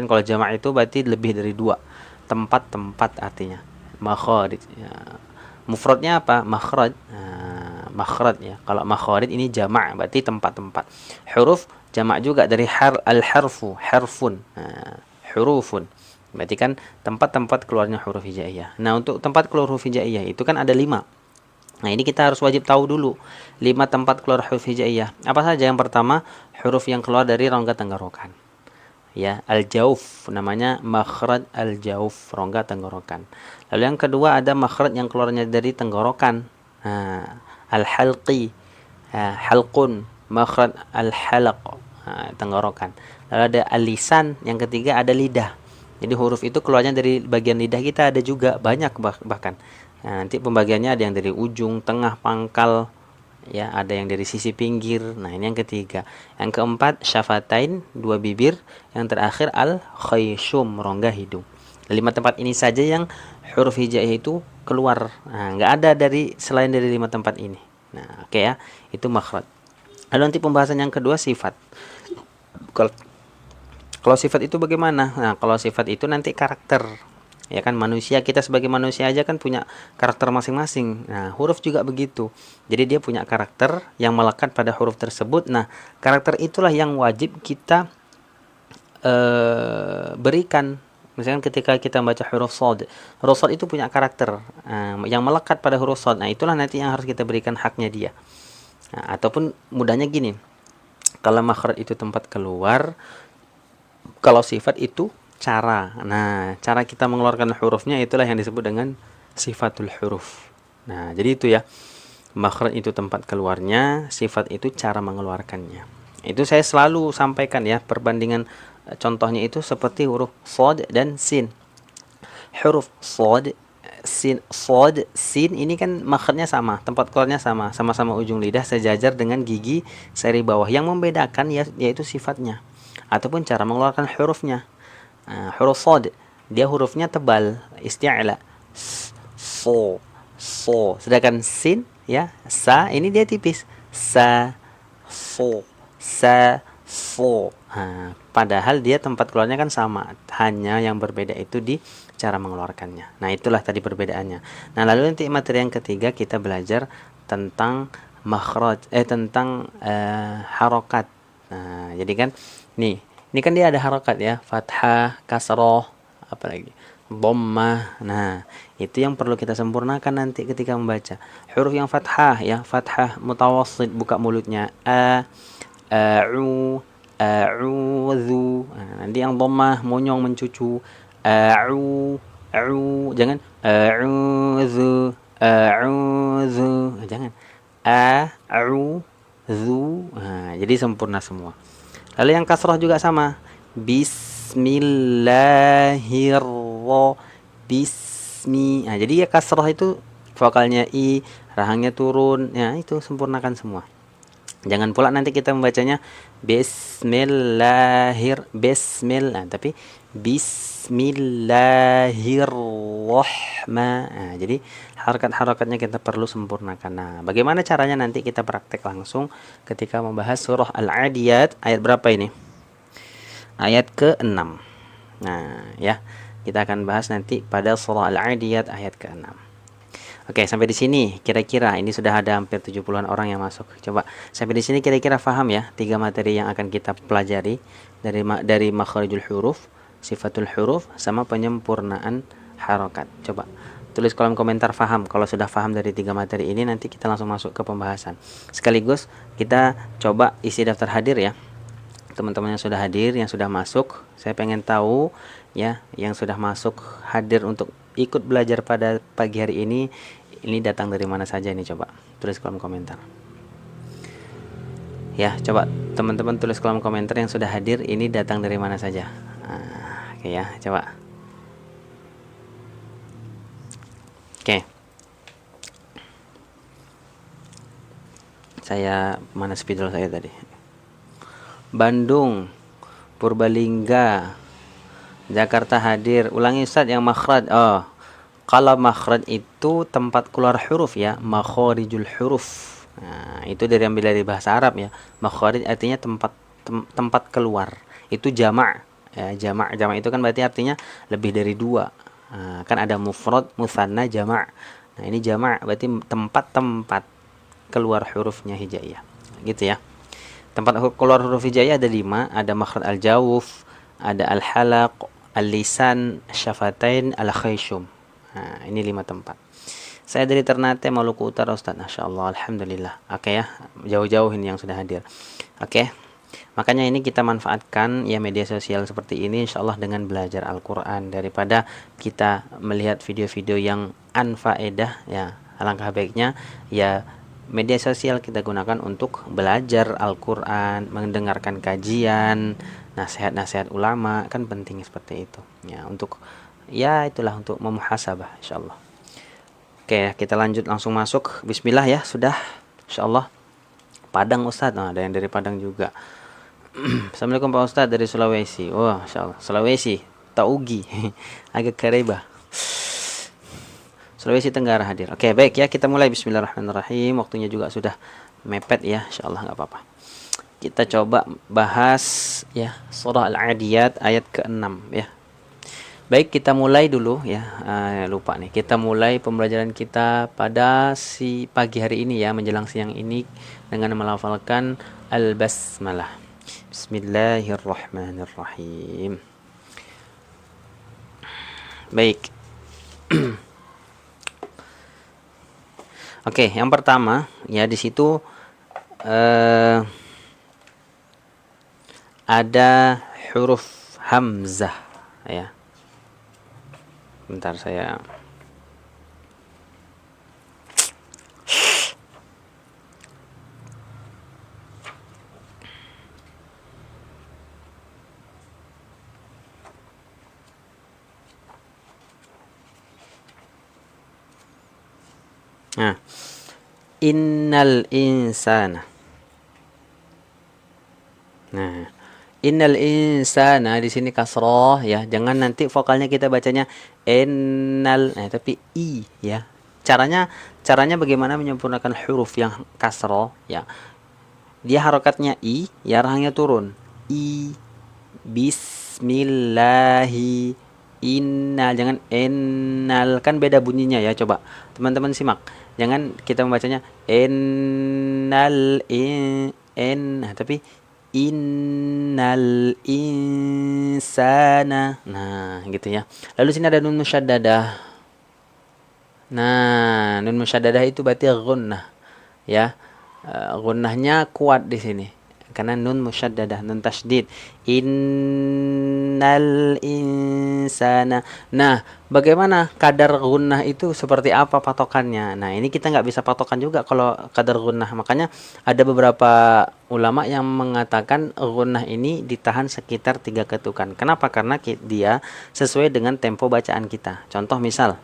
Kalau jamak itu berarti lebih dari dua. Tempat-tempat artinya. Makharij. Ya. Mufradnya apa? Makhraj. Nah, makhraj ya. Kalau makharij ini jamak berarti tempat-tempat. Huruf jamak juga dari al-harfu, harfun. Nah, hurufun. Berarti kan tempat-tempat keluarnya huruf hijaiyah. Nah, untuk tempat keluar huruf hijaiyah itu kan ada 5. Nah, ini kita harus wajib tahu dulu 5 tempat keluar huruf hijaiyah. Apa saja? Yang pertama, huruf yang keluar dari rongga tenggorokan. Ya, al-jauf namanya makhraj al-jauf, rongga tenggorokan. Lalu yang kedua ada makhraj yang keluarnya dari tenggorokan. Nah, al-halqi, halqun, makhraj al-halaq, tenggorokan. Lalu ada al-lisan, yang ketiga ada lidah. Jadi huruf itu keluarnya dari bagian lidah kita, ada juga banyak bahkan. Nah, nanti pembagiannya ada yang dari ujung, tengah, pangkal, ya, ada yang dari sisi pinggir. Nah, ini yang ketiga. Yang keempat syafatain, 2 bibir. Yang terakhir al khayshum, rongga hidung. 5 tempat ini saja yang huruf hijaiyah itu keluar. Nah, nggak ada dari selain dari 5 tempat ini. Nah, oke ya, itu makhraj. Lalu nanti pembahasan yang kedua sifat. Kalau sifat itu bagaimana? Nah, kalau sifat itu nanti karakter. Ya kan, manusia, kita sebagai manusia aja kan punya karakter masing-masing. Nah, huruf juga begitu. Jadi dia punya karakter yang melekat pada huruf tersebut. Nah, karakter itulah yang wajib kita berikan. Misalkan ketika kita membaca huruf shad, huruf shad itu punya karakter yang melekat pada huruf shad. Nah, itulah nanti yang harus kita berikan haknya dia. Nah, ataupun mudahnya gini, kalau makhraj itu tempat keluar, kalau sifat itu cara. Nah, cara kita mengeluarkan hurufnya itulah yang disebut dengan sifatul huruf. Nah, jadi itu ya. Makhraj itu tempat keluarnya, sifat itu cara mengeluarkannya. Itu saya selalu sampaikan ya, perbandingan contohnya itu seperti huruf shad dan sin. Huruf shad, sin ini kan makhrajnya sama, tempat keluarnya sama, sama-sama ujung lidah sejajar dengan gigi seri bawah. Yang membedakan ya, yaitu sifatnya ataupun cara mengeluarkan hurufnya. Huruf shad dia hurufnya tebal, isti'la, so. Sedangkan sin ya, sa ini dia tipis, sa, so. Padahal dia tempat keluarnya kan sama, hanya yang berbeda itu di cara mengeluarkannya. Nah, itulah tadi perbedaannya. Nah, lalu nanti materi yang ketiga kita belajar tentang makhraj, tentang harokat. Nah, jadi kan ini kan dia ada harokat ya, fathah, kasroh, apalagi dhammah. Nah, itu yang perlu kita sempurnakan nanti ketika membaca. Huruf yang fathah ya, fathah mutawassit, buka mulutnya, a'udzu. Nah, nanti yang dhammah monyong mencucu, jangan a'udzu, jangan a'udzu. Nah, jadi sempurna semua. Lalu yang kasrah juga sama. Bismi. Nah, jadi ya kasrah itu vokalnya i, rahangnya turun. Ya, itu sempurnakan semua. Jangan pula nanti kita membacanya bismillah, tapi bismillahirrahmanirrahim. Nah, jadi harakat-harakatnya kita perlu sempurnakan. Nah, bagaimana caranya nanti kita praktek langsung ketika membahas surah Al-Adiyat ayat berapa ini? Ayat ke-6. Nah, ya, kita akan bahas nanti pada surah Al-Adiyat ayat ke-6. Oke, sampai di sini kira-kira ini sudah ada hampir 70-an orang yang masuk. Coba sampai di sini kira-kira paham ya 3 materi yang akan kita pelajari dari makhrijul huruf, sifatul huruf, sama penyempurnaan harokat. Coba tulis kolom komentar paham. Kalau sudah paham dari 3 materi ini, nanti kita langsung masuk ke pembahasan. Sekaligus kita coba isi daftar hadir ya. Teman-teman yang sudah hadir, yang sudah masuk, saya pengen tahu ya, yang sudah masuk hadir untuk ikut belajar pada pagi hari ini datang dari mana saja ini, coba tulis kolom komentar. Ya, coba teman-teman tulis kolom komentar yang sudah hadir ini datang dari mana saja. Oke ya, coba. Oke. Saya mana spidol saya tadi? Bandung, Purbalingga, Jakarta hadir. Ulangi Ustaz yang makhraj. Oh, kalau makhraj itu tempat keluar huruf ya, makharijul huruf. Nah, itu diambil dari bahasa Arab ya. Makhraj artinya tempat keluar. Itu jamak Ya, jamak itu kan berarti artinya lebih dari dua. Kan ada mufrad, mutsanna, jamak. Nah, ini jamak berarti tempat-tempat keluar hurufnya hijaiyah. Gitu ya. Tempat keluar huruf hijaiyah ada 5, ada makhraj al-jawf, ada al-halaq, al-lisan, syafatain, al-khayshum. Nah, ini 5 tempat. Saya dari Ternate, Maluku Utara, Ustaz. Masyaallah, alhamdulillah. Oke ya, jauh-jauh ini yang sudah hadir. Oke. Makanya ini kita manfaatkan ya media sosial seperti ini insyaallah dengan belajar Al-Qur'an daripada kita melihat video-video yang anfaedah ya. Alangkah baiknya ya media sosial kita gunakan untuk belajar Al-Qur'an, mendengarkan kajian, nasihat-nasihat ulama, kan penting seperti itu. Ya, untuk ya itulah untuk memuhasabah insyaallah. Oke, kita lanjut langsung masuk. Bismillah ya, sudah insyaallah. Padang Ustaz. Nah, ada yang dari Padang juga. Assalamualaikum Pak Ustadz dari Sulawesi. Wah, Masya Allah. Sulawesi, Taugi, agak Kareba. Sulawesi Tenggara hadir. Oke, baik ya, kita mulai. Bismillahirrahmanirrahim. Waktunya juga sudah mepet ya, Insya Allah nggak apa-apa. Kita coba bahas ya surah Al-Adiyat ayat ke-6 ya. Baik, kita mulai dulu ya. Lupa nih. Kita mulai pembelajaran kita pada pagi hari ini ya, menjelang siang ini dengan melafalkan Al-Basmalah. Bismillahirrahmanirrahim. Baik. Oke, yang pertama ya di situ ada huruf hamzah ya. Bentar saya Nah, innal insana. Nah, innal insana di sini kasroh ya. Jangan nanti vokalnya kita bacanya innal, tapi i ya. Caranya bagaimana menyempurnakan huruf yang kasroh ya. Dia harokatnya i, ya rahangnya turun. I, bismillahi, innal, jangan innal, kan beda bunyinya ya. Coba teman-teman simak. Jangan kita membacanya innal tapi innal insana. Nah, gitu ya. Lalu sini ada nun musyaddadah. Nah, nun musyaddadah itu berarti gunnah. Ya. Gunnahnya kuat di sini. Karena nun musyaddadah, nun tasydid. Innal insana. Nah, bagaimana kadar gunnah itu seperti apa patokannya? Nah, ini kita nggak bisa patokan juga kalau kadar gunnah. Makanya ada beberapa ulama yang mengatakan gunnah ini ditahan sekitar 3 ketukan. Kenapa? Karena dia sesuai dengan tempo bacaan kita. Contoh misal,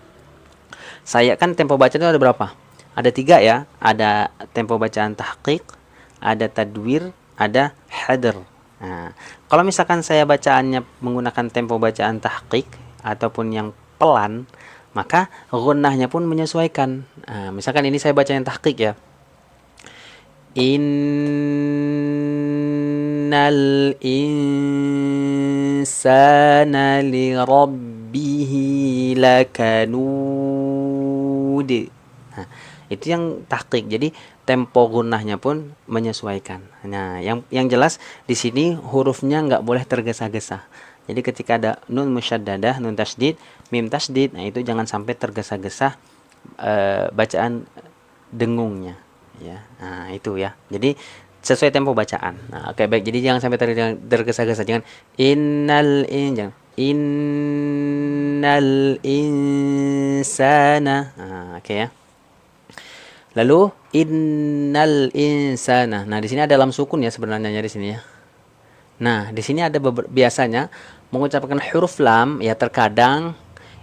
saya kan tempo bacaan itu ada berapa? Ada 3 ya. Ada tempo bacaan tahqiq, ada tadwir, ada hadr. Nah, kalau misalkan saya bacaannya menggunakan tempo bacaan tahqiq ataupun yang pelan, maka gunnahnya pun menyesuaikan. Nah, misalkan ini saya baca yang tahqiq ya. Innal insana li rabbihi lakanud. Nah, itu yang tahqiq. Jadi tempo gunnahnya pun menyesuaikan. Nah, yang jelas di sini hurufnya nggak boleh tergesa-gesa. Jadi ketika ada nun musyaddadah, nun tasydid, mim tasydid, nah itu jangan sampai tergesa-gesa bacaan dengungnya ya. Nah, itu ya. Jadi sesuai tempo bacaan. Nah, oke baik. Jadi jangan sampai tergesa-gesa. Jangan jangan innal insana. Nah, oke ya. Lalu innal insana. Nah, di sini ada lam sukun ya sebenarnya di sini ya. Nah, di sini ada biasanya mengucapkan huruf lam ya terkadang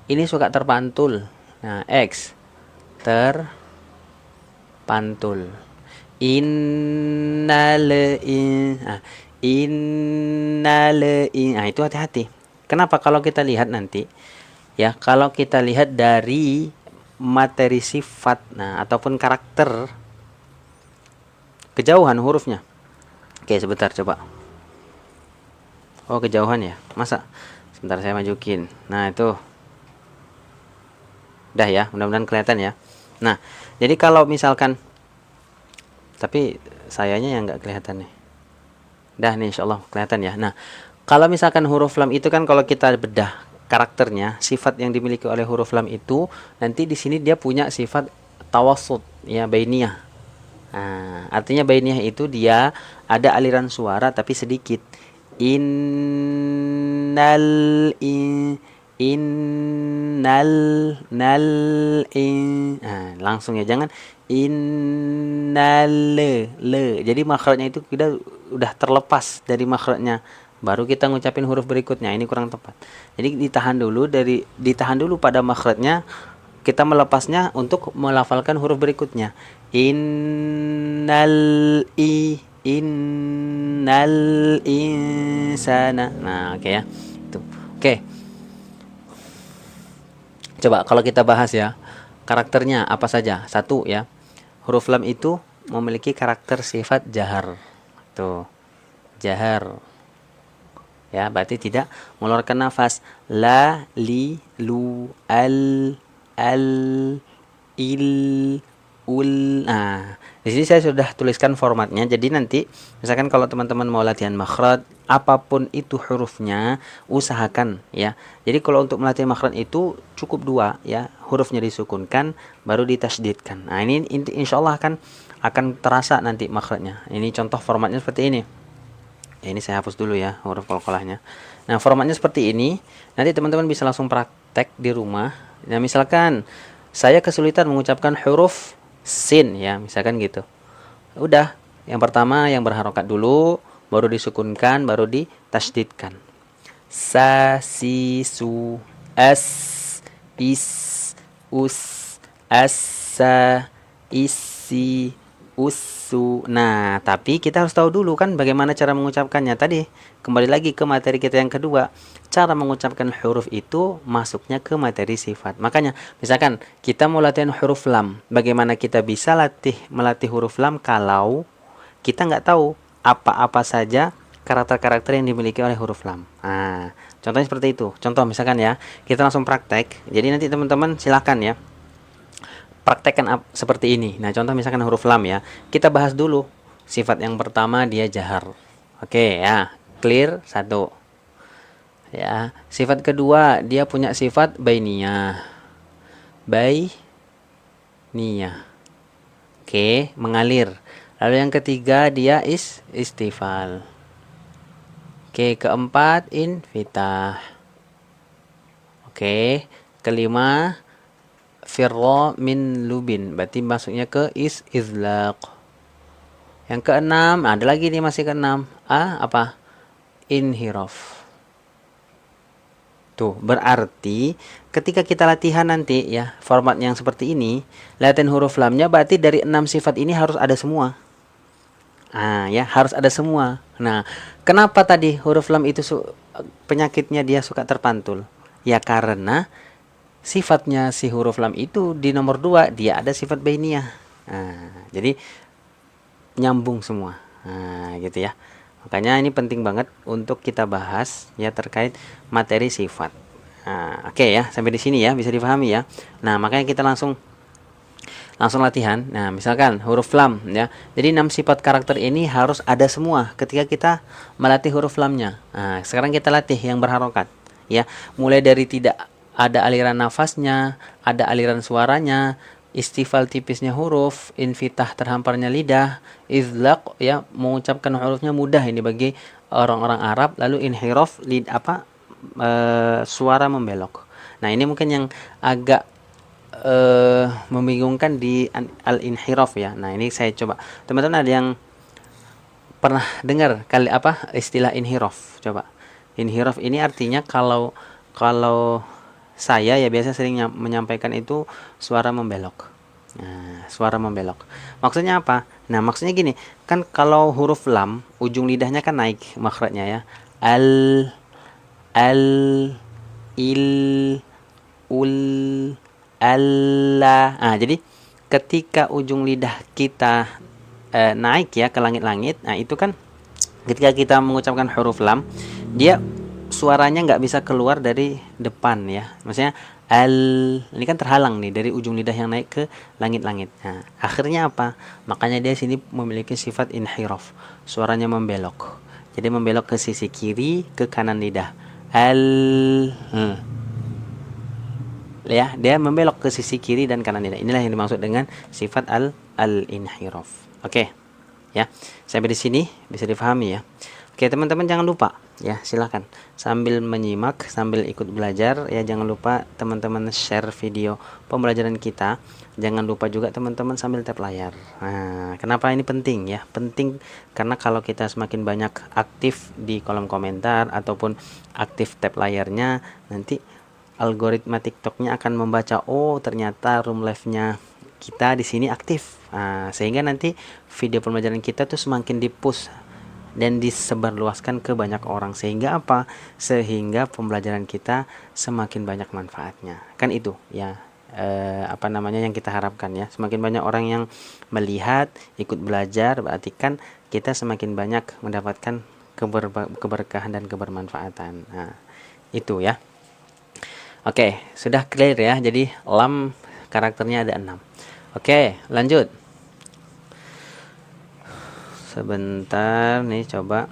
ini suka terpantul. Nah, X terpantul. Innal Nah, itu hati-hati. Kenapa? Kalau kita lihat nanti ya, kalau kita lihat dari materi sifat ataupun karakter kejauhan hurufnya. Oke, sebentar coba. Oh, kejauhan ya. Masa? Sebentar saya majukin. Nah, itu. Udah ya, mudah-mudahan kelihatan ya. Nah, jadi kalau misalkan, tapi sayanya yang nggak kelihatan nih. Dah nih, insyaallah kelihatan ya. Nah, kalau misalkan huruf lam itu kan kalau kita bedah karakternya, sifat yang dimiliki oleh huruf lam itu nanti di sini dia punya sifat tawassut ya, bainiyah. Nah, artinya bainiyah itu dia ada aliran suara tapi sedikit. Innal in innal nal in. Nah, langsung ya, jangan innal le. Jadi makhrajnya itu kita udah terlepas dari makhrajnya. Baru kita ngucapin huruf berikutnya. Ini kurang tepat. Jadi ditahan dulu pada makhrajnya, kita melepasnya untuk melafalkan huruf berikutnya. Innal insana. Nah, oke ya. Itu. Oke. Coba kalau kita bahas ya. Karakternya apa saja? Satu ya. Huruf lam itu memiliki karakter sifat jahar. Tuh. Jahar. Ya, berarti tidak mengeluarkan nafas. La, li, lu, al, il, ul. Nah, di sini saya sudah tuliskan formatnya. Jadi nanti misalkan kalau teman-teman mau latihan makhraj, apapun itu hurufnya, usahakan ya. Jadi kalau untuk melatih makhraj itu cukup dua ya, hurufnya disukunkan baru ditasydidkan. Nah, ini insyaallah akan terasa nanti makhrajnya. Ini contoh formatnya seperti ini. Ya, ini saya hapus dulu ya huruf qalqalahnya. Nah, formatnya seperti ini. Nanti teman-teman bisa langsung praktek di rumah. Nah, misalkan saya kesulitan mengucapkan huruf sin ya, misalkan gitu. Udah, yang pertama yang berharokat dulu, baru disukunkan, baru ditasydidkan. Sa, si, su, as, is, us, asa, isi, usu. Nah, tapi kita harus tahu dulu kan bagaimana cara mengucapkannya. Tadi kembali lagi ke materi kita yang kedua. Cara mengucapkan huruf itu masuknya ke materi sifat. Makanya, misalkan kita mau latihan huruf lam, bagaimana kita bisa melatih huruf lam kalau kita nggak tahu apa-apa saja karakter-karakter yang dimiliki oleh huruf lam. Nah, contohnya seperti itu. Contoh misalkan ya, kita langsung praktek. Jadi nanti teman-teman silakan ya praktekkan seperti ini. Nah, contoh misalkan huruf lam ya. Kita bahas dulu. Sifat yang pertama dia jahar. Oke ya, clear satu. Ya, sifat kedua dia punya sifat bainiyah. Bainiyah. Oke, mengalir. Lalu yang ketiga dia istifal. Oke, keempat infitah. Oke, kelima firra min lubin, berarti masuknya ke izlaq. Yang keenam, ada lagi nih masih keenam. Apa? Inhiraf. Tuh, berarti ketika kita latihan nanti ya, format yang seperti ini, latihan huruf lamnya berarti dari 6 sifat ini harus ada semua. Ya, harus ada semua. Nah, kenapa tadi huruf lam itu penyakitnya dia suka terpantul? Ya karena sifatnya si huruf lam itu di nomor 2 dia ada sifat bainiyah. Jadi nyambung semua. Gitu ya. Makanya ini penting banget untuk kita bahas ya terkait materi sifat. Oke ya, sampai di sini ya bisa dipahami ya. Nah, makanya kita langsung latihan. Nah, misalkan huruf lam ya. Jadi 6 sifat karakter ini harus ada semua ketika kita melatih huruf lamnya. Nah, sekarang kita latih yang berharokat ya. Mulai dari tidak ada aliran nafasnya, ada aliran suaranya, istifal tipisnya huruf, infitah terhamparnya lidah, izlaq ya mengucapkan hurufnya mudah ini bagi orang-orang Arab, lalu inhiraf suara membelok. Nah, ini mungkin yang agak membingungkan di al-inhiraf ya. Nah, ini saya coba. Teman-teman ada yang pernah dengar istilah inhiraf? Coba. Inhiraf ini artinya kalau saya ya biasa sering menyampaikan itu suara membelok. Nah, suara membelok. Maksudnya apa? Nah, maksudnya gini, kan kalau huruf lam ujung lidahnya kan naik makhrajnya ya. Al, il, ul, alla. Jadi ketika ujung lidah kita naik ya ke langit-langit, nah itu kan ketika kita mengucapkan huruf lam, dia suaranya nggak bisa keluar dari depan ya. Maksudnya ini kan terhalang nih dari ujung lidah yang naik ke langit-langit. Nah, akhirnya apa? Makanya dia sini memiliki sifat inhiraf. Suaranya membelok. Jadi membelok ke sisi kiri, ke kanan lidah. Ya, dia membelok ke sisi kiri dan kanan lidah. Inilah yang dimaksud dengan sifat al-inhiraf. Oke. Ya. Sampai di sini bisa difahami ya. Oke, teman-teman jangan lupa ya, silahkan sambil menyimak, sambil ikut belajar ya, jangan lupa teman-teman share video pembelajaran kita. Jangan lupa juga teman-teman sambil tap layar. Nah, kenapa ini penting ya? Penting karena kalau kita semakin banyak aktif di kolom komentar ataupun aktif tap layarnya, nanti algoritma TikToknya akan membaca, oh ternyata room live-nya kita di sini aktif. Nah, sehingga nanti video pembelajaran kita tuh semakin di-push dan disebarluaskan ke banyak orang, sehingga apa? Sehingga pembelajaran kita semakin banyak manfaatnya. Kan itu ya, yang kita harapkan ya. Semakin banyak orang yang melihat, ikut belajar, berarti kan kita semakin banyak mendapatkan keberkahan dan kebermanfaatan. Nah, itu ya. Oke, sudah clear ya. Jadi lam karakternya ada 6. Oke, lanjut. Sebentar nih, coba.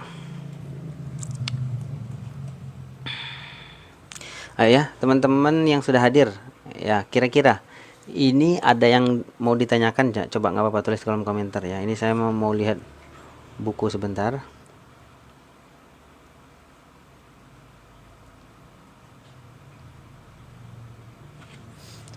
Ayo ya, teman-teman yang sudah hadir. Ya, kira-kira ini ada yang mau ditanyakan? Coba nggak apa-apa, tulis kolom komentar ya. Ini saya mau lihat buku sebentar.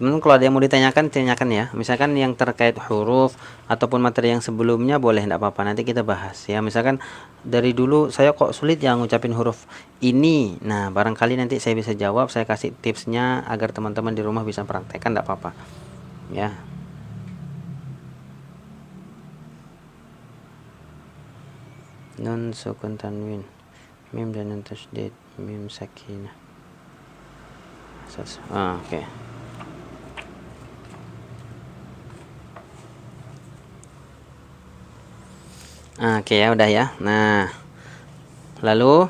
Teman-teman kalau ada yang mau ditanyakan, tanyakan ya. Misalkan yang terkait huruf ataupun materi yang sebelumnya boleh, enggak apa-apa, nanti kita bahas ya. Misalkan dari dulu saya kok sulit ya ngucapin huruf ini. Nah, barangkali nanti saya bisa jawab, saya kasih tipsnya agar teman-teman di rumah bisa praktekkan, enggak apa-apa. Ya. Nun sukun tanwin, mim dan nun tasydid, mim sakinah. Oke. Oke ya, udah ya. Nah, lalu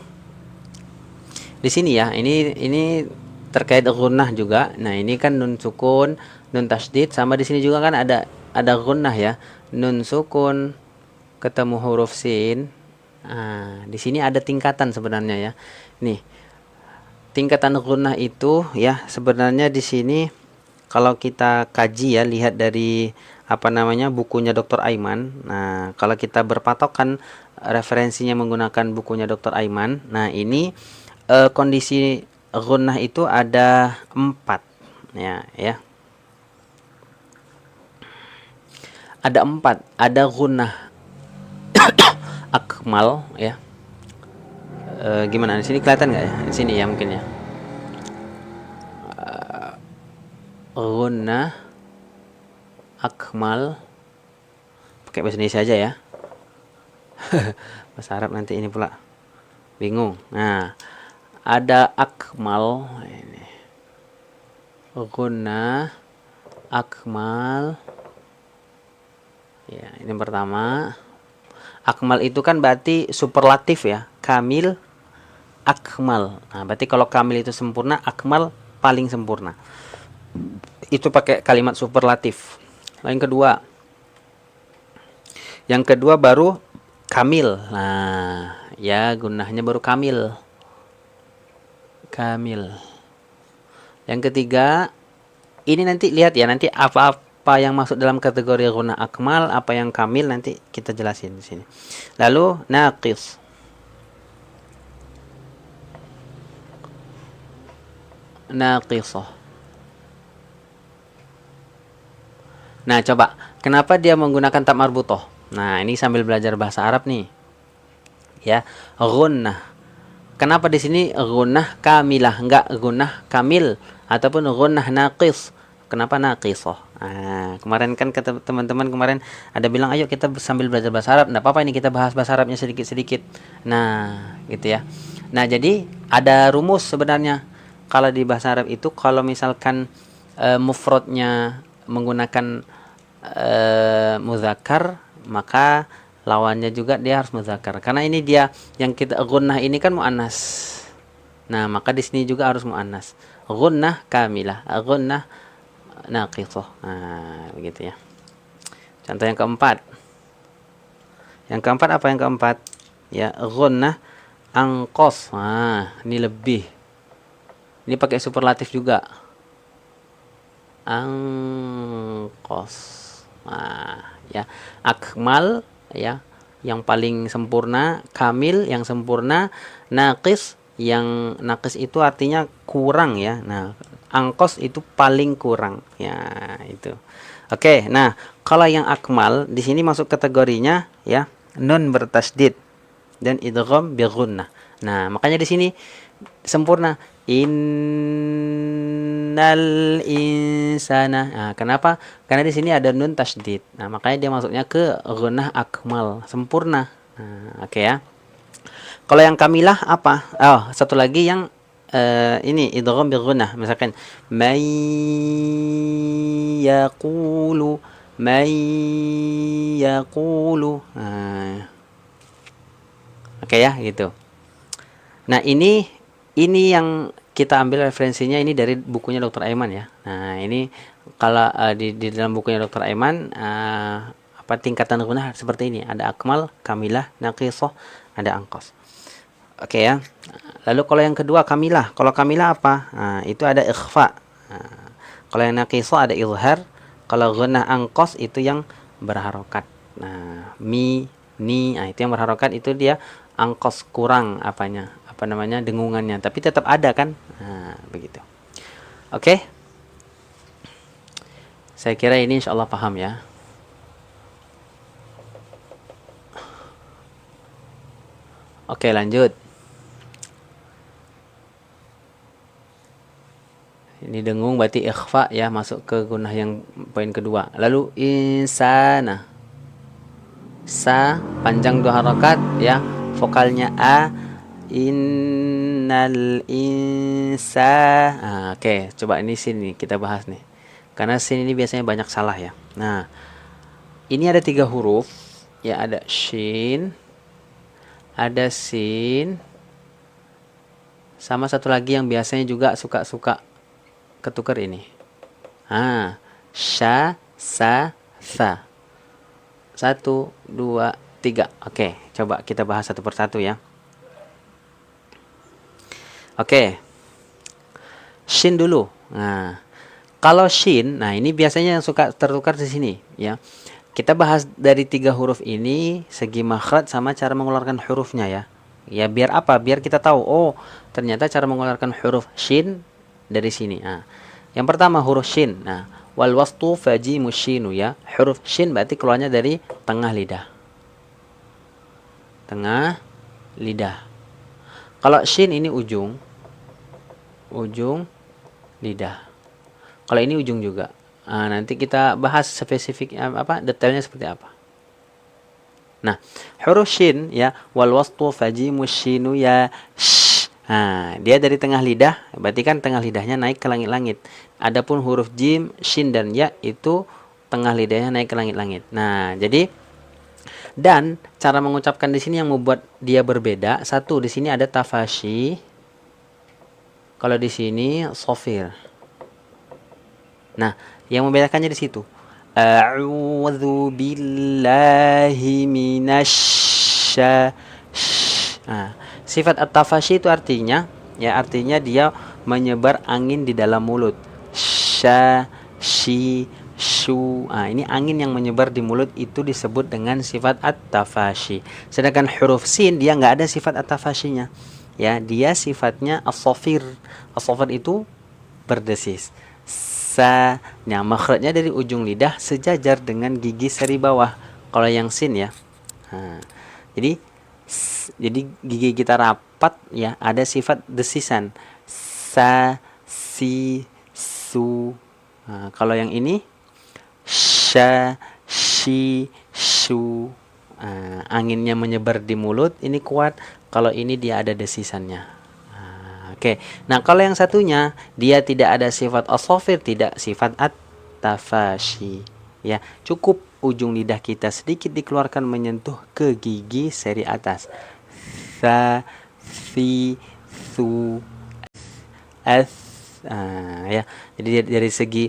di sini ya, ini terkait gunnah juga. Nah, ini kan nun sukun, nun tasydid, sama di sini juga kan ada gunnah ya. Nun sukun ketemu huruf sin. Nah, di sini ada tingkatan sebenarnya ya. Nih, tingkatan gunnah itu ya sebenarnya di sini kalau kita kaji ya, lihat dari bukunya Dr. Aiman. Nah, kalau kita berpatokan referensinya menggunakan bukunya Dr. Aiman, nah ini kondisi gunnah itu ada 4 ya. Ada 4, ada gunnah akmal ya. Gimana di sini kelihatan nggak ya? Di sini ya mungkin ya. Gunnah akmal, pakai bahasa Indonesia aja ya. Bahasa Arab nanti ini pula bingung. Nah, ada akmal ini. Gunnah akmal. Ya, ini pertama. Akmal itu kan berarti superlatif ya. Kamil, akmal. Nah, berarti kalau kamil itu sempurna, akmal paling sempurna. Itu pakai kalimat superlatif. Yang kedua baru kamil. Nah, ya gunnahnya baru kamil. Yang ketiga, ini nanti lihat ya, nanti apa yang masuk dalam kategori gunnah akmal, apa yang kamil nanti kita jelasin di sini. Lalu naqis. Naqisah. Nah, coba kenapa dia menggunakan ta marbutoh? Nah, ini sambil belajar bahasa Arab nih. Ya, gunnah. Kenapa di sini gunnah kamilah, enggak gunnah kamil ataupun gunnah naqis? Kenapa naqisah? Nah, kemarin kan kata teman-teman kemarin ada bilang ayo kita sambil belajar bahasa Arab. Enggak apa-apa ini kita bahas bahasa Arabnya sedikit-sedikit. Nah, gitu ya. Nah, jadi ada rumus sebenarnya. Kalau di bahasa Arab itu kalau misalkan mufradnya menggunakan muzakkar, maka lawannya juga dia harus muzakkar. Karena ini dia yang kita gunnah ini kan muannas. Nah, maka di sini juga harus muannas. Gunnah kamilah, gunnah naqithah. Nah, begitu ya. Contoh yang keempat. Yang keempat apa yang keempat? Ya, gunnah angqas. Nah, ini lebih. Ini pakai superlatif juga. Angqas. Nah, ya. Akmal ya, yang paling sempurna, kamil yang sempurna, naqis yang naqis itu artinya kurang ya. Nah, angkos itu paling kurang. Ya, itu. Oke, nah, kalau yang akmal di sini masuk kategorinya ya, nun bertasdid dan idgham bi gunnah. Nah, makanya di sini sempurna. Innal insana. Nah, kenapa? Karena di sini ada nun tasydid. Nah, makanya dia masuknya ke gunnah akmal, sempurna. Nah, oke ya. Kalau yang kamilah apa? Oh, satu lagi yang ini idgham bi gunnah. Misalkan may yaqulu may yaqulu. Nah, oke ya, gitu. Nah, ini yang kita ambil referensinya ini dari bukunya Dr. Aiman ya. Nah, ini kalau di dalam bukunya Dr. Aiman apa tingkatan gunnah seperti ini. Ada akmal, kamilah, naqisah, ada angkos. Oke ya. Lalu kalau yang kedua kamilah. Kalau kamilah apa? Nah, itu ada ikhfa. Nah, kalau yang naqisah ada izhar. Kalau gunnah angkos itu yang berharokat. Nah, mi, ni, nah itu yang berharokat itu dia angkos kurang apanya? Apa namanya, dengungannya, tapi tetap ada kan. Nah, begitu. Oke, saya kira ini insya Allah paham ya. Oke, lanjut. Ini dengung berarti ikhfa ya, masuk ke gunnah yang poin kedua. Lalu insana, sa panjang dua harokat ya, vokalnya a. Innal insa. Oke, coba ini sini kita bahas nih. Karena sin ini biasanya banyak salah ya. Nah, ini ada 3 huruf. Ya, ada shin, ada sin, sama satu lagi yang biasanya juga suka ketukar ini. Sha, sa, tha. 1, 2, 3. Oke, coba kita bahas satu persatu ya. Oke. Shin dulu. Nah, kalau shin, nah ini biasanya yang suka tertukar di sini ya. Kita bahas dari 3 huruf ini, segi makhraj sama cara mengeluarkan hurufnya ya. Ya biar apa? Biar kita tahu, oh, ternyata cara mengeluarkan huruf shin dari sini. Nah, yang pertama huruf shin. Nah, wal wastu faji mushinu ya. Huruf shin berarti keluarnya dari tengah lidah. Tengah lidah. Kalau shin ini ujung lidah. Kalau ini ujung juga. Nah, nanti kita bahas spesifik apa, detailnya seperti apa. Nah, huruf shin ya, wal wastu fajimu shinu ya sh. Nah, dia dari tengah lidah, berarti kan tengah lidahnya naik ke langit-langit. Adapun huruf jim, shin dan ya itu tengah lidahnya naik ke langit-langit. Nah, jadi dan cara mengucapkan di sini yang membuat dia berbeda. Satu, di sini ada tafashi. Kalau di sini sofir. Nah, yang membedakannya di situ. A'udzu billahi minasya. Nah, sifat at-tafashi itu artinya dia menyebar angin di dalam mulut. Sya, shi, shu. Nah, ini angin yang menyebar di mulut itu disebut dengan sifat at-tafashi. Sedangkan huruf sin dia nggak ada sifat at-tafashinya. Ya, dia sifatnya as-safir. As-safir itu berdesis. Sa, nah makhrajnya dari ujung lidah sejajar dengan gigi seri bawah. Kalau yang sin ya. Nah, jadi gigi kita rapat ya, ada sifat desisan. Sa, si, su. Nah, kalau yang ini sya, shi, shu. Anginnya menyebar di mulut, ini kuat. Kalau ini dia ada desisannya. Oke. Nah, kalau yang satunya dia tidak ada sifat as-safir, tidak sifat at-tafashi. Ya, cukup ujung lidah kita sedikit dikeluarkan menyentuh ke gigi seri atas. Tha, thi, thu, as. Ya. Jadi dari segi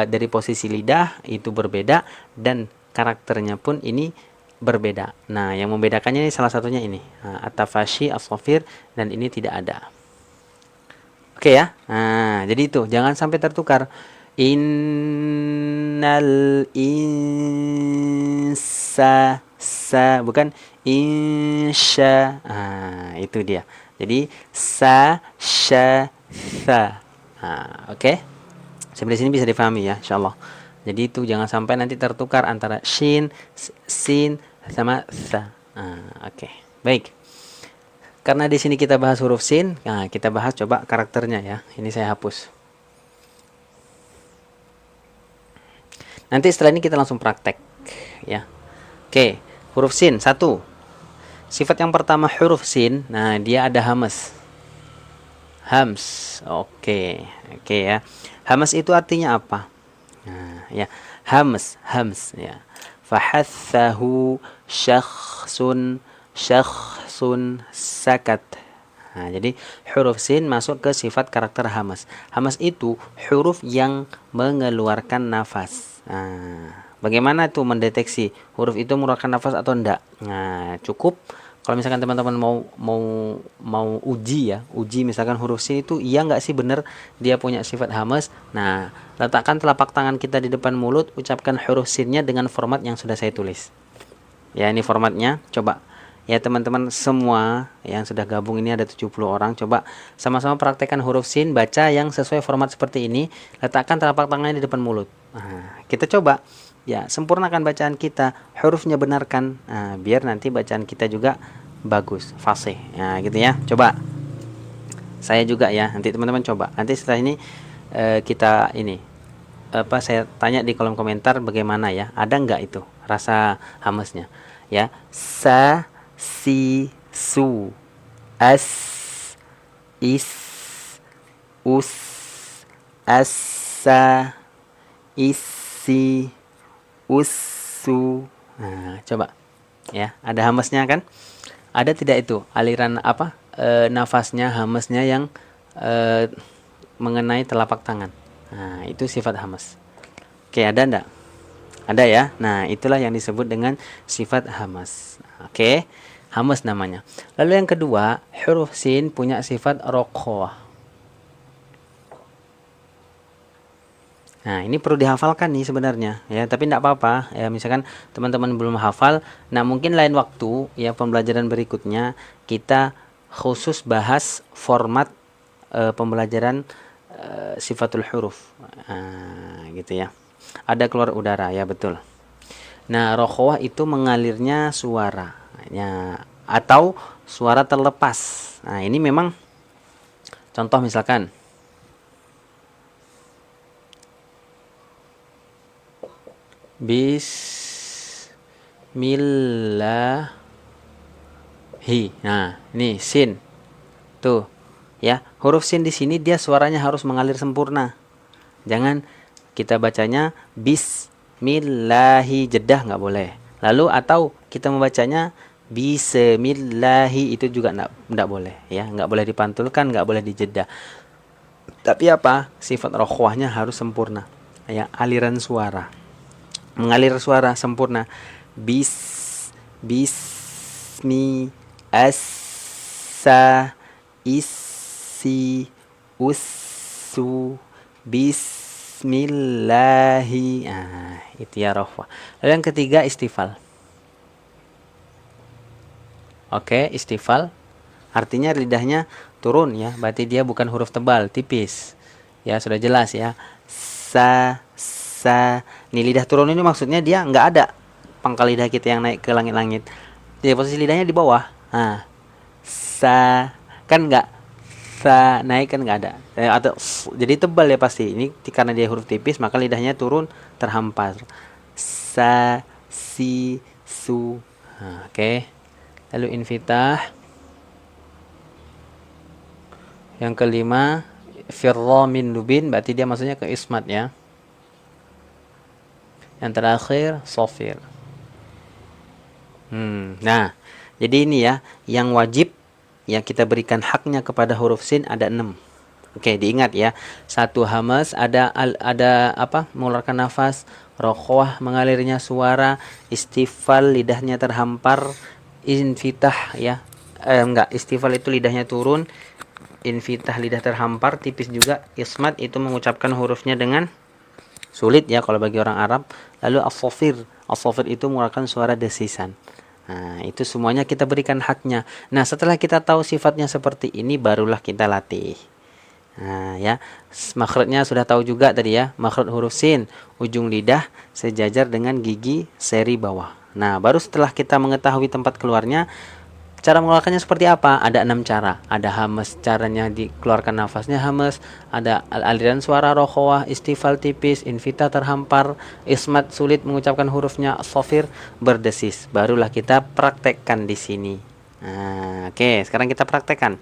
dari posisi lidah itu berbeda dan karakternya pun ini berbeda. Nah, yang membedakannya ini salah satunya ini, at-tafashi, as-safir, dan ini tidak ada. Oke ya. Nah, jadi itu jangan sampai tertukar. Innal insa sa, bukan insya. Itu dia. Jadi sa, sya, sa. Oke. Sampai sini bisa difahami ya, insyaallah. Jadi itu jangan sampai nanti tertukar antara shin, sin sama sa. Oke. Baik. Karena di sini kita bahas huruf sin, nah kita bahas coba karakternya ya. Ini saya hapus. Nanti setelah ini kita langsung praktek ya. Oke, huruf sin 1. Sifat yang pertama huruf sin, nah dia ada hamas. Hams. Oke ya. Hamas itu artinya apa? Nah, ya. Hams ya. Fahathahu syakhsun sakat. Nah, jadi huruf sin masuk ke sifat karakter hamas. Hamas itu huruf yang mengeluarkan nafas. Nah, bagaimana tuh mendeteksi huruf itu mengeluarkan nafas atau enggak? Nah, cukup kalau misalkan teman-teman mau uji misalkan huruf sin itu iya enggak sih benar dia punya sifat hamas. Nah, letakkan telapak tangan kita di depan mulut, ucapkan huruf sinnya dengan format yang sudah saya tulis. Ya, ini formatnya. Coba ya teman-teman semua yang sudah gabung ini ada 70 orang, coba sama-sama praktekkan huruf sin, baca yang sesuai format seperti ini, letakkan telapak tangannya di depan mulut. Nah, kita coba ya, sempurnakan bacaan kita, hurufnya benarkan, biar nanti bacaan kita juga bagus, fasih. Nah, gitu ya. Coba saya juga ya, nanti teman-teman coba. Nanti setelah ini kita ini saya tanya di kolom komentar bagaimana ya, ada nggak itu rasa hamasnya ya. Sa, si, su, as, is, us, asa, isi, usu. Nah, coba ya, ada hamasnya kan? Ada tidak itu aliran nafasnya, hamasnya yang mengenai telapak tangan? Nah, itu sifat hamas. Oke, ada enggak? Ada ya. Nah, itulah yang disebut dengan sifat hamas. Oke, hamas namanya. Lalu yang kedua, huruf sin punya sifat roqoh. Nah, ini perlu dihafalkan nih sebenarnya ya, tapi enggak apa-apa ya, misalkan teman-teman belum hafal, nah mungkin lain waktu ya pembelajaran berikutnya kita khusus bahas format pembelajaran sifatul huruf. Gitu ya. Ada keluar udara ya, betul. Nah, rokhwah itu mengalirnya suara ya, atau suara terlepas. Nah, ini memang contoh misalkan bismillahi. Nah, ini sin. Tuh. Ya, huruf sin di sini dia suaranya harus mengalir sempurna. Jangan kita bacanya bismillahi jedah, nggak boleh. Lalu atau kita membacanya bismillahi, itu juga nggak boleh ya, nggak boleh dipantulkan, nggak boleh dijedah. Tapi apa? Sifat rokhwahnya harus sempurna. Ya, aliran suara. Mengalir suara sempurna. Bismi asa isi usu bismillahi. Itu ya rokhwah. Lalu yang ketiga istifal. Oke, istifal artinya lidahnya turun ya, berarti dia bukan huruf tebal, tipis. Ya, sudah jelas ya. Sa. Nih lidah turun ini maksudnya dia nggak ada pangkal lidah kita yang naik ke langit-langit. Jadi posisi lidahnya di bawah. Sa kan nggak, sa naik kan nggak ada. Atau jadi tebal ya pasti. Ini karena dia huruf tipis maka lidahnya turun terhampar. Sa, si, su. Oke. Lalu infitah. Yang kelima firra min lubin, berarti dia maksudnya ke ismat ya. yang terakhir sofir. Nah, jadi ini ya, yang wajib yang kita berikan haknya kepada huruf sin ada 6. Oke, diingat ya. Satu hamas, ada apa? Mengeluarkan nafas, rokhwah mengalirnya suara, istifal lidahnya terhampar, infitah ya. Enggak, istifal itu lidahnya turun, infitah lidah terhampar, tipis juga. Ismat itu mengucapkan hurufnya dengan sulit ya kalau bagi orang Arab. Lalu as-safir itu mengeluarkan suara desisan. Nah, itu semuanya kita berikan haknya. Nah, setelah kita tahu sifatnya seperti ini, barulah kita latih. Nah, ya, makhrajnya sudah tahu juga tadi ya, makhraj huruf sin, ujung lidah sejajar dengan gigi seri bawah. Nah, baru setelah kita mengetahui tempat keluarnya, cara mengeluarkannya seperti apa? Ada 6 cara. Ada hamas, caranya dikeluarkan nafasnya hamas, ada aliran suara rokhawah, istifal tipis, invita terhampar, ismat sulit mengucapkan hurufnya, sofir berdesis. Barulah kita praktekkan di sini. Nah, oke, sekarang kita praktekkan.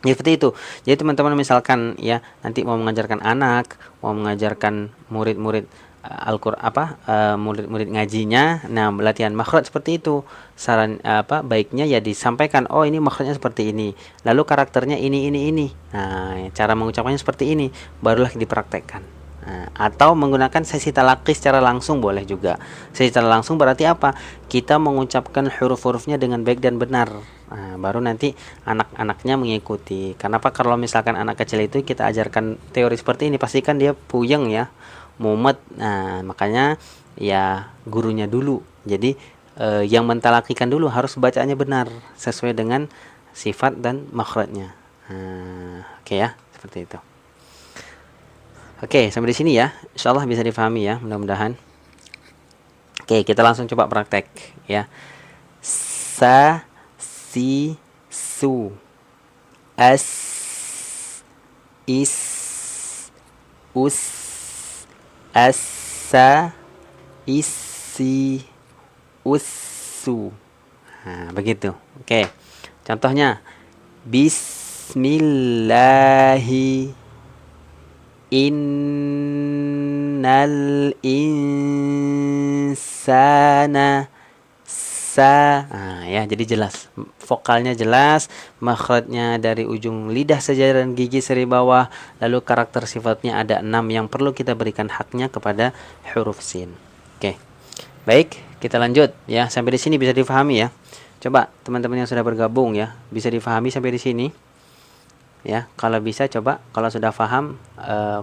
Ya, seperti itu. Jadi teman-teman misalkan ya nanti mau mengajarkan anak, mau mengajarkan murid-murid murid-murid ngajinya, nah latihan makhraj seperti itu. Saran baiknya ya disampaikan, oh ini makhrajnya seperti ini. Lalu karakternya ini. Nah, cara mengucapkannya seperti ini, barulah dipraktekkan. Nah, atau menggunakan sesi talaqi secara langsung boleh juga. Sesi secara langsung berarti apa? Kita mengucapkan huruf-hurufnya dengan baik dan benar. Nah, baru nanti anak-anaknya mengikuti. Kenapa kalau misalkan anak kecil itu kita ajarkan teori seperti ini, pastikan dia puyeng ya, mumet. Nah, makanya ya gurunya dulu. Jadi yang mentalakikan dulu harus bacaannya benar sesuai dengan sifat dan makhrajnya. Oke ya, seperti itu. Oke, sampai di sini ya. Insyaallah bisa difahami ya, mudah-mudahan. Oke, kita langsung coba praktek ya. Sa, si, su, as, is, us, asa, isi, usu. Nah, begitu. Oke. Contohnya bismillahi innal insana ya, jadi jelas. Vokalnya jelas, makhrajnya dari ujung lidah sejajar dan gigi seri bawah, lalu karakter sifatnya ada 6 yang perlu kita berikan haknya kepada huruf sin. Oke. Baik, kita lanjut ya. Sampai di sini bisa difahami ya. Coba teman-teman yang sudah bergabung ya, bisa difahami sampai di sini. Ya, kalau bisa coba, kalau sudah paham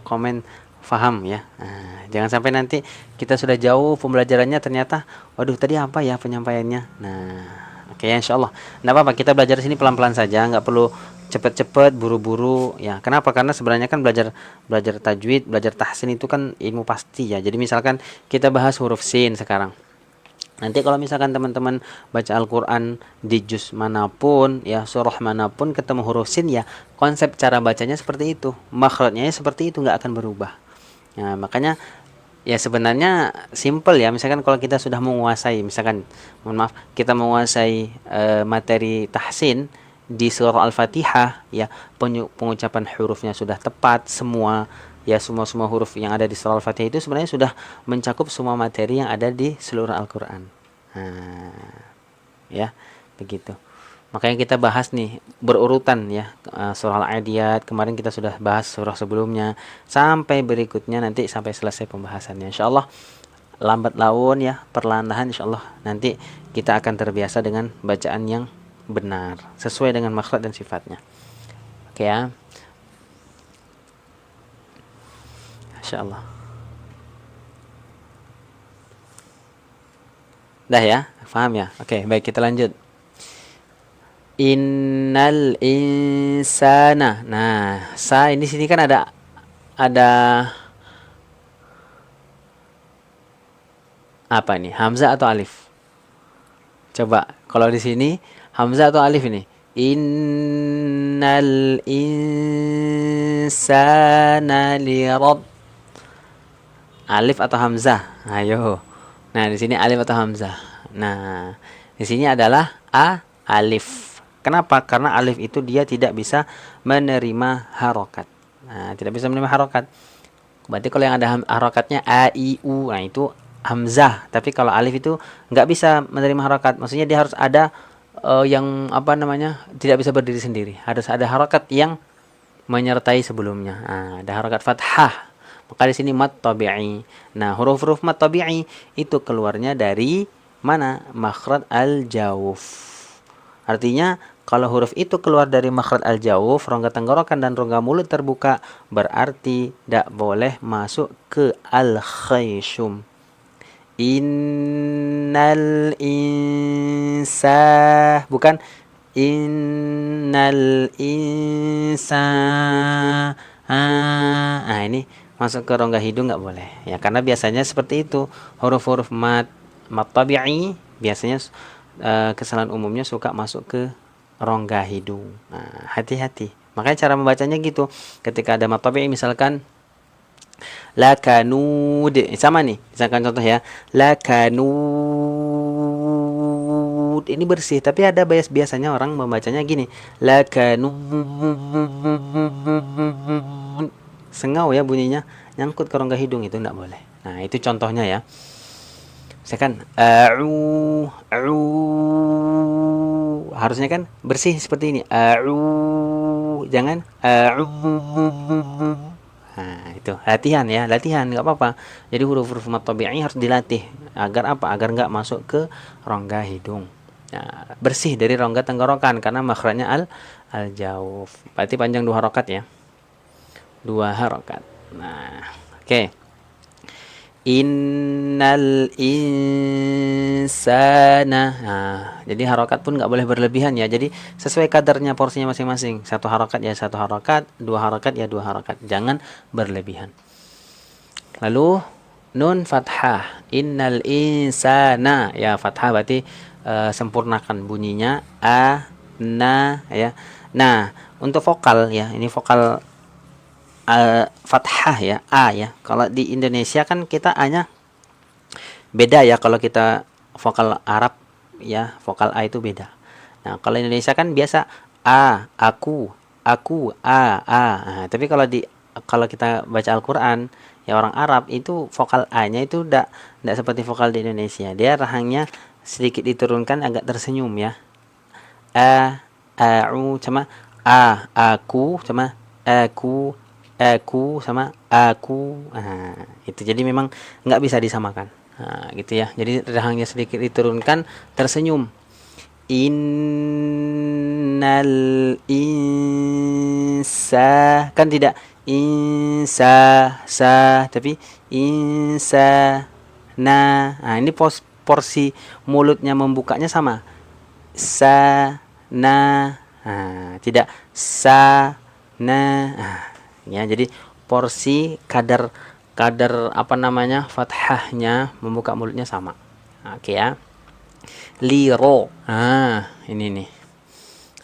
komen paham ya. Nah, jangan sampai nanti kita sudah jauh pembelajarannya ternyata waduh tadi apa ya penyampaiannya. Nah, oke ya, insyaallah. Enggak apa-apa, kita belajar sini pelan-pelan saja, nggak perlu cepet-cepet buru-buru ya. Kenapa? Karena sebenarnya kan belajar tajwid, belajar tahsin itu kan ilmu pasti ya. Jadi misalkan kita bahas huruf sin sekarang. Nanti kalau misalkan teman-teman baca Al-Quran di juz manapun, ya surah manapun ketemu huruf sin, ya konsep cara bacanya seperti itu, makhrajnya seperti itu, nggak akan berubah. Nah, makanya ya sebenarnya simple ya. Misalkan kalau kita sudah menguasai, misalkan mohon maaf, kita menguasai materi tahsin di surah Al-Fatihah, ya pengucapan hurufnya sudah tepat semua. Ya semua huruf yang ada di surah Al-Fatihah itu sebenarnya sudah mencakup semua materi yang ada di seluruh Al-Quran. Nah, ya begitu. Makanya kita bahas nih berurutan ya, surah Al-Adiyat kemarin kita sudah bahas surah sebelumnya sampai berikutnya nanti sampai selesai pembahasannya. Insyaallah lambat laun ya, perlahan-lahan insyaallah nanti kita akan terbiasa dengan bacaan yang benar sesuai dengan makhraj dan sifatnya. Oke ya. Insyaallah. Dah ya, paham ya? Oke, baik kita lanjut. Innal insana. Nah, sa ini sini kan ada apa ini? Hamzah atau alif? Coba kalau di sini hamzah atau alif ini? Innal insana lirabb. Alif atau hamzah? Ayo. Nah, di sini alif atau hamzah. Nah, di sini adalah alif. Kenapa? Karena alif itu dia tidak bisa menerima harokat. Nah, tidak bisa menerima harokat. Berarti kalau yang ada harokatnya a, i, u, nah itu hamzah. Tapi kalau alif itu nggak bisa menerima harokat. Maksudnya dia harus ada yang apa namanya, tidak bisa berdiri sendiri. Harus ada harokat yang menyertai sebelumnya. Nah, ada harokat fathah. Maka di sini mat tabi'i. Nah, huruf-huruf mat tabi'i itu keluarnya dari mana? Makhraj al-jawf. Artinya kalau huruf itu keluar dari makhraj al-jawf, rongga tenggorokan dan rongga mulut terbuka, berarti tidak boleh masuk ke al-khayshum. Innal insa, bukan innal insa. Nah, ini masuk ke rongga hidung nggak boleh ya, karena biasanya seperti itu huruf-huruf mat tabi'i biasanya kesalahan umumnya suka masuk ke rongga hidung. Nah, hati-hati. Makanya cara membacanya gitu. Ketika ada mat tabi'i misalkan lakanud, sama nih. Misalkan contoh ya, lakanud. Ini bersih, tapi ada biasanya orang membacanya gini. Lakanud. Sengau ya bunyinya, nyangkut ke rongga hidung, itu enggak boleh. Nah, itu contohnya ya. Misalkan harusnya kan bersih seperti ini. Jangan Nah, itu latihan ya, latihan nggak apa-apa. Jadi huruf-huruf mat tabi'i harus dilatih agar apa? Agar nggak masuk ke rongga hidung. Nah, bersih dari rongga tenggorokan karena makhrajnya al-jawf. Berarti panjang 2 harokat ya. 2 harokat. Nah, oke. Innal insana. Nah, jadi harokat pun nggak boleh berlebihan ya. Jadi sesuai kadarnya, porsinya masing-masing. 1 harokat ya 1 harokat, 2 harokat ya 2 harokat. Jangan berlebihan. Lalu nun fathah. Innal insana. Ya, fathah berarti sempurnakan bunyinya a, na ya. Nah, untuk vokal ya, ini vokal fathah ya, a ya. Kalau di Indonesia kan kita a-nya beda ya, kalau kita vokal Arab ya, vokal a itu beda. Nah, kalau Indonesia kan biasa a, aku, a. Nah, tapi kalau kita baca Al-Qur'an ya, orang Arab itu vokal a-nya itu enggak seperti vokal di Indonesia. Dia rahangnya sedikit diturunkan, agak tersenyum ya. A'u sama aku sama aku sama aku. Nah, itu jadi memang nggak bisa disamakan. Nah, gitu ya. Jadi rahangnya sedikit diturunkan, tersenyum. Innal insa, kan tidak insa tapi insa. Nah, ini porsi mulutnya membukanya sama. Sa na. Nah, tidak sa na. Ya, jadi porsi kadar apa namanya, fathahnya membuka mulutnya sama. Oke ya. Liro. Ini nih.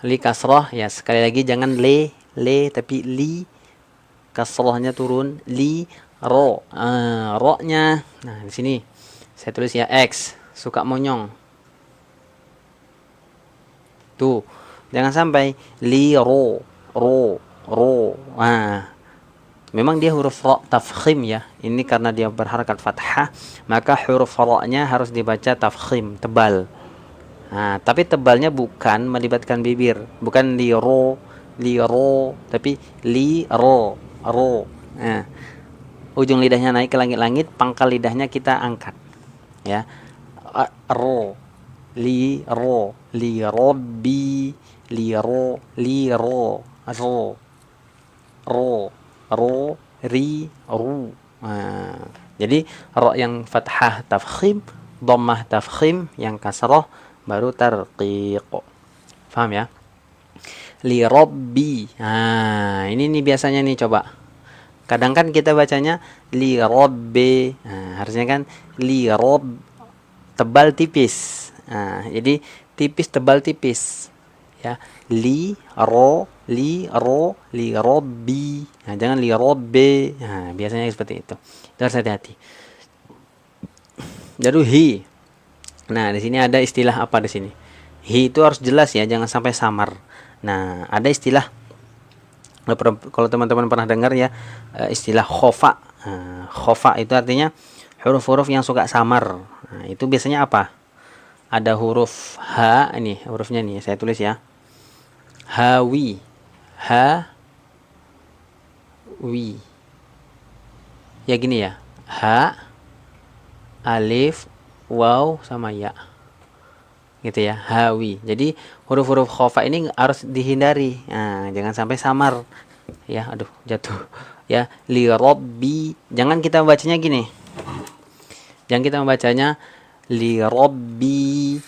Li kasrah ya, sekali lagi jangan le tapi li, kasrahnya turun, li ro. Ro-nya. Nah, di sini saya tulis ya X, suka monyong. Tuh. Jangan sampai li ro. Memang dia huruf ra tafkhim ya. Ini karena dia berharakat fathah, maka huruf ra-nya harus dibaca tafkhim, tebal. Nah, tapi tebalnya bukan melibatkan bibir, bukan li ro, tapi li ro. Nah, ujung lidahnya naik ke langit-langit, pangkal lidahnya kita angkat. Ya. Ro, li robbi, ro, ri, ru. Nah, jadi ro yang fathah tafkhim, dhammah tafkhim, yang kasrah baru tarqiq. Paham ya? Li rabbi. Nah, ini nih biasanya nih, coba. Kadang kan kita bacanya li rabbi. Nah, harusnya kan li rob, tebal tipis. Nah, jadi tipis tebal tipis. Ya, li robbi. Nah, jangan li robbe. Nah, biasanya seperti itu. Itu harus hati-hati. Lalu hi. Nah, di sini ada istilah apa di sini? Hi itu harus jelas ya, jangan sampai samar. Nah, ada istilah, kalau teman-teman pernah dengar ya, istilah khofa. Khofa itu artinya huruf-huruf yang suka samar. Nah, itu biasanya apa? Ada huruf H, ini hurufnya nih, saya tulis ya. Hawi, wi. Ya gini ya. H, alif, waw sama ya. Gitu ya, hawi. Jadi huruf-huruf khofa ini harus dihindari. Nah, jangan sampai samar. Ya, aduh, jatuh. Ya, li robbi. Jangan kita bacanya gini. Jangan kita membacanya li robbi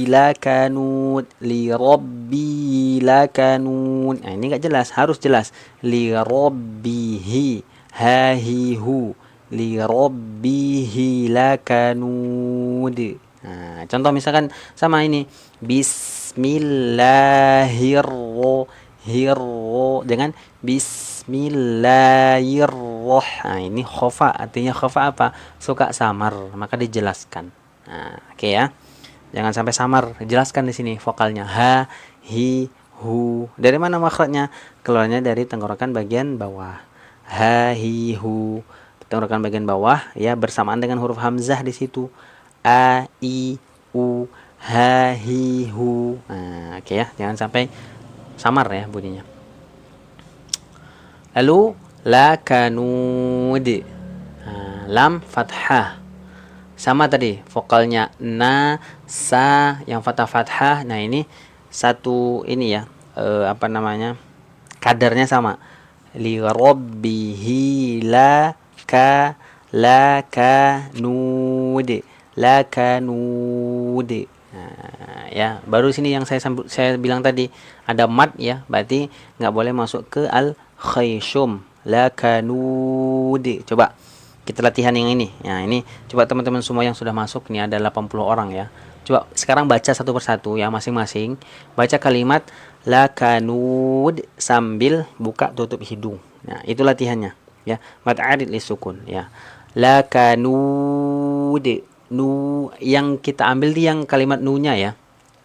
lakanun, li robbi lakanun. Nah, ini enggak jelas, harus jelas. Li robbihi hahihu, li robbihi lakanud. Nah, contoh misalkan sama ini bismillahirrahmanirrahim dengan bismillahirrahmanirrahim. Nah, ini khofa, artinya khofa apa? Suka samar, maka dijelaskan. Nah, oke ya. Jangan sampai samar, jelaskan di sini vokalnya ha, hi, hu. Dari mana makhrajnya? Keluarnya dari tenggorokan bagian bawah. Ha, hi, hu. Tenggorokan bagian bawah ya bersamaan dengan huruf hamzah di situ. A, I, U, ha, hi, hu. Nah, oke ya, jangan sampai samar ya bunyinya. Lalu lakanud. Nah, lam fathah. Sama tadi vokalnya na, sa yang fathah. Nah, ini satu ini ya, apa namanya? Kadarnya sama. Li rabbihi lakanud. Lakanud. Nah, ya, baru sini yang saya bilang tadi ada mad ya, berarti nggak boleh masuk ke al khayshum. Lakanud. Coba kita latihan yang ini. Nah, ini coba teman-teman semua yang sudah masuk, ini ada 80 orang ya. Coba sekarang baca satu persatu ya masing-masing. Baca kalimat lakanud sambil buka tutup hidung. Nah, itu latihannya ya. Mad arid li sukun ya. Lakanud. Nu yang kita ambil di yang kalimat nu-nya ya.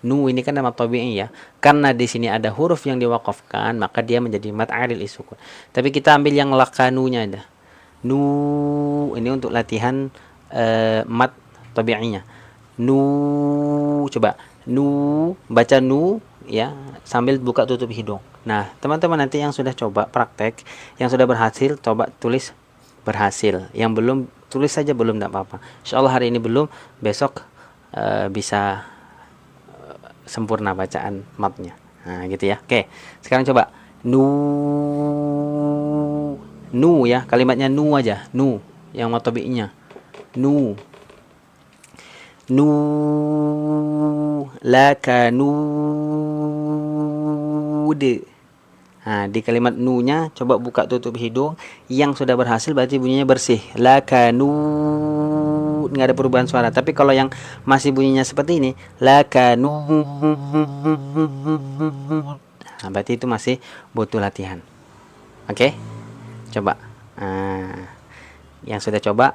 Nu ini kan nama tabi'i ya. Karena di sini ada huruf yang diwaqafkan, maka dia menjadi mad arid li sukun. Tapi kita ambil yang lakanunya ada. Nu ini untuk latihan mad tabi'inya. Nu, coba nu, baca nu ya sambil buka tutup hidung. Nah, teman-teman nanti yang sudah coba praktek, yang sudah berhasil coba tulis berhasil. Yang belum tulis saja belum, enggak apa-apa. Insyaallah hari ini belum, besok bisa sempurna bacaan madnya. Nah, gitu ya. Oke. Sekarang coba nu ya, kalimatnya nu aja, nu yang matobi'nya. Nu lakanud. Nah, di kalimat nu-nya coba buka tutup hidung. Yang sudah berhasil berarti bunyinya bersih. Lakanud, nggak ada perubahan suara. Tapi kalau yang masih bunyinya seperti ini, lakanud, nah, berarti itu masih butuh latihan. Oke? Coba. Nah, yang sudah coba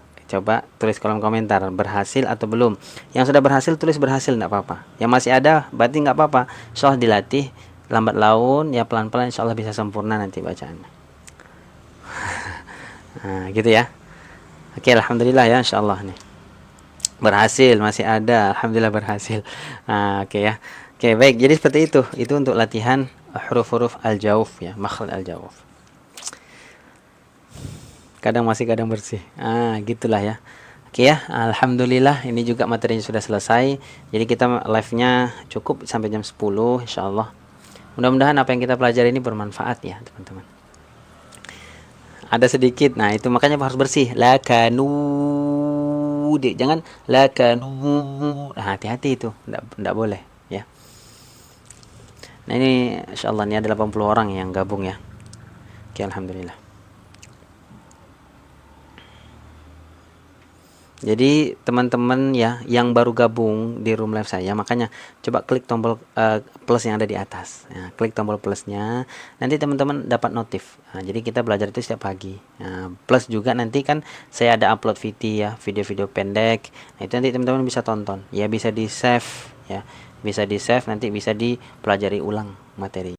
tulis kolom komentar berhasil atau belum. Yang sudah berhasil tulis berhasil, enggak apa-apa. Yang masih ada berarti enggak apa-apa. Insyaallah dilatih lambat laun ya, pelan-pelan insyaallah bisa sempurna nanti bacaannya. Nah, gitu ya. Oke, alhamdulillah ya insyaallah nih. Berhasil, masih ada. Alhamdulillah berhasil. Nah, oke ya. Oke, baik. Jadi seperti itu. Itu untuk latihan huruf-huruf al-jauf ya, makhraj al-jauf. Kadang masih, kadang bersih. Gitulah ya. Oke ya, alhamdulillah ini juga materinya sudah selesai. Jadi kita live-nya cukup sampai jam 10 insyaallah. Mudah-mudahan apa yang kita pelajari ini bermanfaat ya, teman-teman. Ada sedikit. Nah, itu makanya harus bersih. Lakanud. Jangan lakanud. Nah, hati-hati itu. Enggak boleh ya. Nah, ini insyaallah ini ada 80 orang yang gabung ya. Oke, alhamdulillah. Jadi teman-teman ya yang baru gabung di room live saya, makanya coba klik tombol plus yang ada di atas. Nah, klik tombol plusnya, nanti teman-teman dapat notif. Nah, jadi kita belajar itu setiap pagi. Nah, plus juga nanti kan saya ada upload VT ya, video-video pendek. Nah, itu nanti teman-teman bisa tonton. Ya bisa di save ya, bisa di save, nanti bisa dipelajari ulang materi.